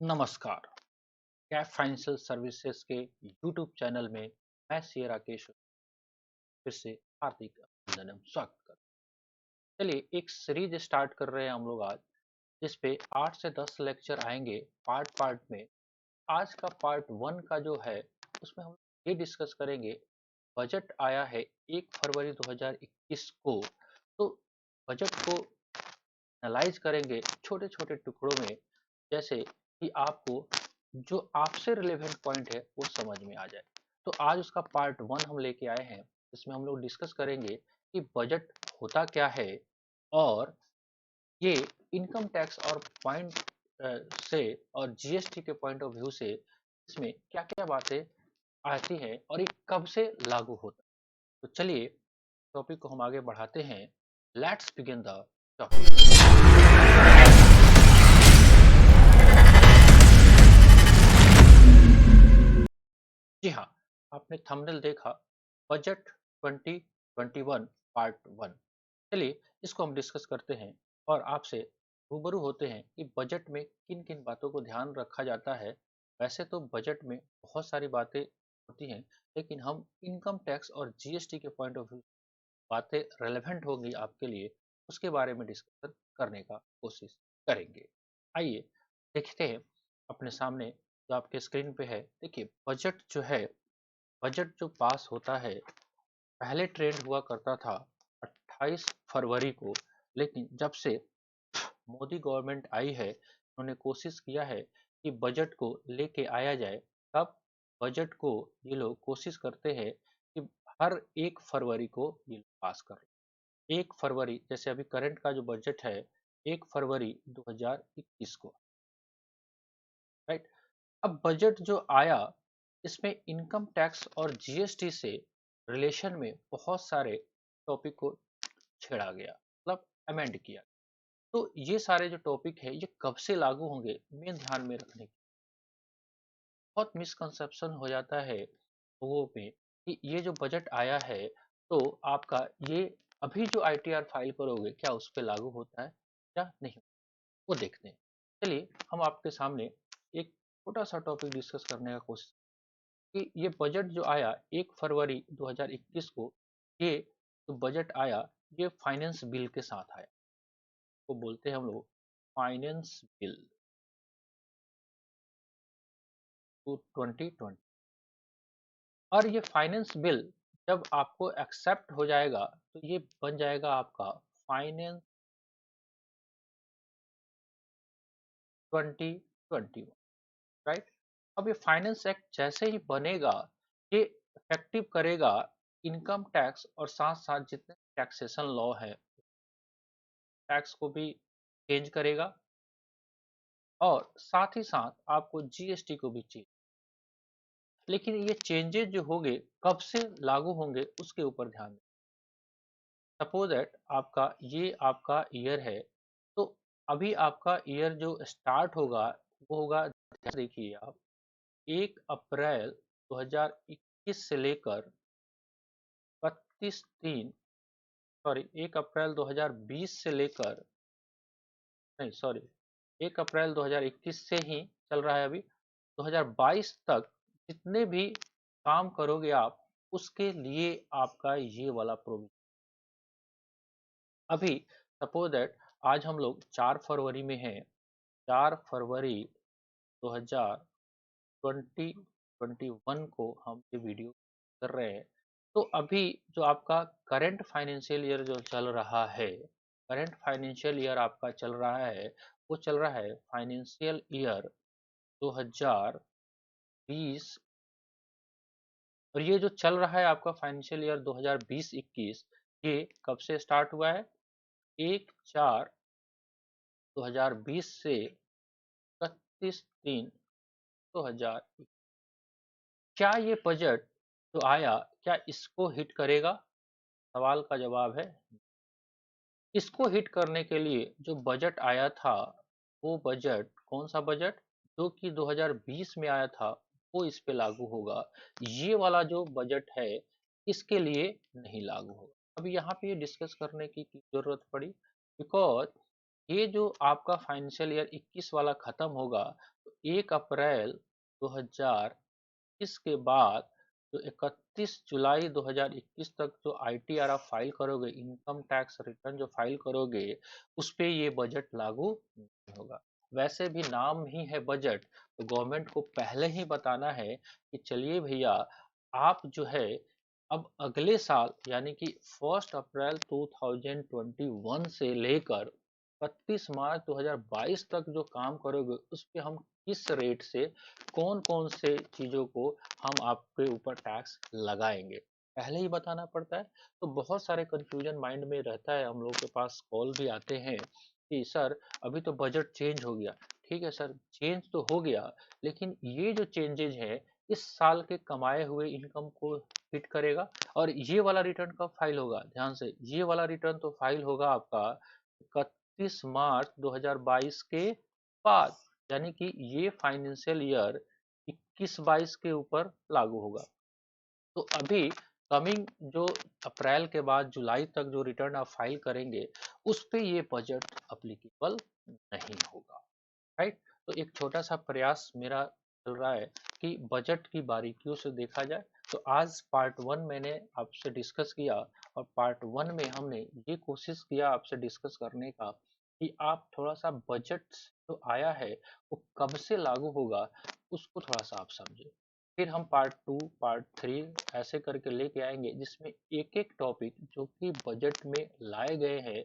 नमस्कार। Cap financial services के YouTube channel में मैं सी राकेश फिर से हार्दिक अभिनंदन एवं स्वागत करता हूं। चलिए एक सीरीज स्टार्ट कर रहे हैं हम लोग आज, जिस पे 8 से 10 लेक्चर आएंगे पार्ट पार्ट में। आज का पार्ट 1 का जो है उसमें हम ये डिस्कस करेंगे। बजट आया है 1 फरवरी 2021 को, तो बजट को एनालाइज करेंगे छोटे छोटे टुकड़ों में, जैसे कि आपको जो आपसे रिलेवेंट पॉइंट है वो समझ में आ जाए। तो आज उसका पार्ट 1 हम लेके आए हैं, जिसमें हम लोग डिस्कस करेंगे कि बजट होता क्या है, और ये इनकम टैक्स और पॉइंट से और जीएसटी के पॉइंट ऑफ व्यू से इसमें क्या क्या बातें आती हैं और ये कब से लागू होता है। तो चलिए टॉपिक को हम आगे बढ़ाते हैं। Let's begin the topic. जी हाँ, आपने थंबनेल देखा, बजट 2021 पार्ट 1। चलिए इसको हम डिस्कस करते हैं और आपसे रूबरू होते हैं कि बजट में किन किन बातों को ध्यान रखा जाता है। वैसे तो बजट में बहुत सारी बातें होती हैं, लेकिन हम इनकम टैक्स और जीएसटी के पॉइंट ऑफ व्यू बातें रेलेवेंट होगी आपके लिए, उसके बारे में डिस्कस करने का कोशिश करेंगे। आइए देखते हैं अपने सामने जो आपके स्क्रीन पे है। देखिए बजट जो है, बजट जो पास होता है, पहले ट्रेंड हुआ करता था 28 फरवरी को, लेकिन जब से मोदी गवर्नमेंट आई है उन्होंने कोशिश किया है कि बजट को लेके आया जाए। तब बजट को ये लोग कोशिश करते हैं कि हर 1 फरवरी को ये लोग पास कर। 1 फरवरी जैसे अभी करंट का जो बजट है 1 फरवरी 2021 को, राइट। अब बजट जो आया इसमें इनकम टैक्स और जीएसटी से रिलेशन में बहुत सारे टॉपिक को छेड़ा गया, मतलब अमेंड किया। तो ये सारे जो टॉपिक है ये कब से लागू होंगे, मेन ध्यान में रखने की बहुत मिसकंसेप्शन हो जाता है लोगों में कि ये जो बजट आया है तो आपका ये अभी जो आईटीआर फाइल करोगे क्या उस पर लागू होता है या नहीं, वो देखते हैं। चलिए हम आपके सामने एक छोटा सा टॉपिक डिस्कस करने का कोशिश कि ये बजट जो आया 1 फरवरी 2021 को, ये जो बजट आया ये फाइनेंस बिल के साथ आया। वो बोलते हैं हम लोग फाइनेंस बिल टू 2020। और ये फाइनेंस बिल जब आपको एक्सेप्ट हो जाएगा तो ये बन जाएगा आपका फाइनेंस 2021, राइट। अब ये फाइनेंस एक्ट जैसे ही बनेगा ये इफेक्टिव करेगा इनकम टैक्स और साथ साथ जितने टैक्सेशन लॉ है टैक्स को भी चेंज करेगा, और साथ ही साथ आपको जीएसटी को भी चेंज। लेकिन ये चेंजेस जो होंगे कब से लागू होंगे उसके ऊपर ध्यान दें। सपोज दैट आपका ईयर है, तो अभी आपका ईयर जो स्टार्ट होगा वो होगा, देखिए आप 1 अप्रैल 2021 से लेकर 31 3 सॉरी 1 अप्रैल 2020 से लेकर, नहीं सॉरी 1 अप्रैल 2021 से ही चल रहा है अभी 2022 तक जितने भी काम करोगे आप उसके लिए आपका ये वाला प्रोविजन। अभी सपोज दैट आज हम लोग 4 फरवरी में हैं, 4 फरवरी 2021 को हम ये वीडियो कर रहे हैं। तो अभी जो आपका करंट फाइनेंशियल ईयर जो चल रहा है, करंट फाइनेंशियल ईयर आपका चल रहा है, वो चल रहा है फाइनेंशियल ईयर 2020। और ये जो चल रहा है आपका फाइनेंशियल ईयर 2020-21, ये कब से स्टार्ट हुआ है, 1/4/2020 से 31/3/2021। क्या ये बजट जो आया क्या इसको हिट करेगा? सवाल का जवाब है इसको हिट करने के लिए जो बजट आया था, वो बजट कौन सा बजट जो कि 2020 में आया था वो इस पे लागू होगा। ये वाला जो बजट है इसके लिए नहीं लागू होगा। अभी यहाँ पे ये डिस्कस करने की जरूरत पड़ी बिकॉज ये जो आपका फाइनेंशियल ईयर 21 वाला खत्म होगा तो 1 अप्रैल 2021 के बाद जो 31 जुलाई 2021 तक जो आईटीआर आप फाइल करोगे, इनकम टैक्स रिटर्न जो फाइल करोगे, उस पे ये बजट लागू नहीं होगा। वैसे भी नाम ही है बजट, तो गवर्नमेंट को पहले ही बताना है कि चलिए भैया, आप जो है अब अगले साल यानी कि 1 अप्रैल 2021 से लेकर 31 मार्च 2022 तक जो काम करोगे, उस पे हम किस रेट से कौन कौन से चीज़ों को हम आपके ऊपर टैक्स लगाएंगे, पहले ही बताना पड़ता है। तो बहुत सारे कंफ्यूजन माइंड में रहता है, हम लोग के पास कॉल भी आते हैं कि सर अभी तो बजट चेंज हो गया। ठीक है सर, चेंज तो हो गया, लेकिन ये जो चेंजेज है इस साल के कमाए हुए इनकम को हिट करेगा, और ये वाला रिटर्न कब फाइल होगा, ध्यान से, ये वाला रिटर्न तो फाइल होगा आपका 31 मार्च 2022 के बाद, यानी कि ये फाइनेंशियल ईयर 21-22 के ऊपर लागू होगा। तो अभी कमिंग जो अप्रैल के बाद जुलाई तक जो रिटर्न आप फाइल करेंगे, उस पे ये बजट अप्लीकेबल नहीं होगा। राइट। तो एक छोटा सा प्रयास मेरा चल रहा है कि बजट की बारीकियों से देखा जाए। तो आज पार्ट वन मैंने आपसे डिस्कस किया, और पार्ट वन में हमने ये कोशिश किया आपसे डिस्कस करने का कि आप थोड़ा सा बजट जो आया है वो कब से लागू होगा, उसको थोड़ा सा आप समझे। फिर हम पार्ट टू, पार्ट थ्री ऐसे करके लेके आएंगे, जिसमें एक एक टॉपिक जो कि बजट में लाए गए हैं,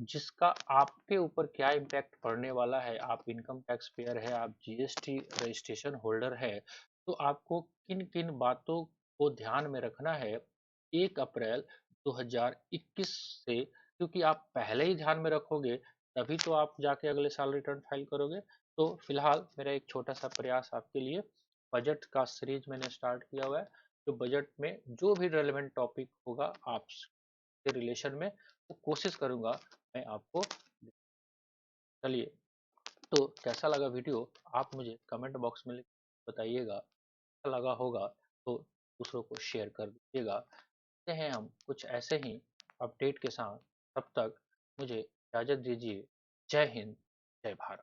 जिसका आपके ऊपर क्या इम्पैक्ट पड़ने वाला है। आप इनकम टैक्स पेयर है, आप जीएसटी रजिस्ट्रेशन होल्डर है, तो आपको किन किन बातों को ध्यान में रखना है 1 अप्रैल 2021 से, क्योंकि आप पहले ही ध्यान में रखोगे तभी तो आप जाके अगले साल रिटर्न फाइल करोगे। तो फिलहाल मेरा एक छोटा सा प्रयास आपके लिए, बजट का सीरीज मैंने स्टार्ट किया हुआ है, जो बजट में जो भी रेलेवेंट टॉपिक होगा आपके रिलेशन में, वो कोशिश करूंगा मैं आपको। चलिए, तो कैसा लगा वीडियो, आप मुझे कमेंट बॉक्स में लिख बताइएगा। अच्छा लगा होगा तो दूसरों को शेयर कर दीजिएगा। मिलते हैं हम कुछ ऐसे ही अपडेट के साथ, तब तक मुझे इजाज़त दीजिए। जय हिंद, जय भारत।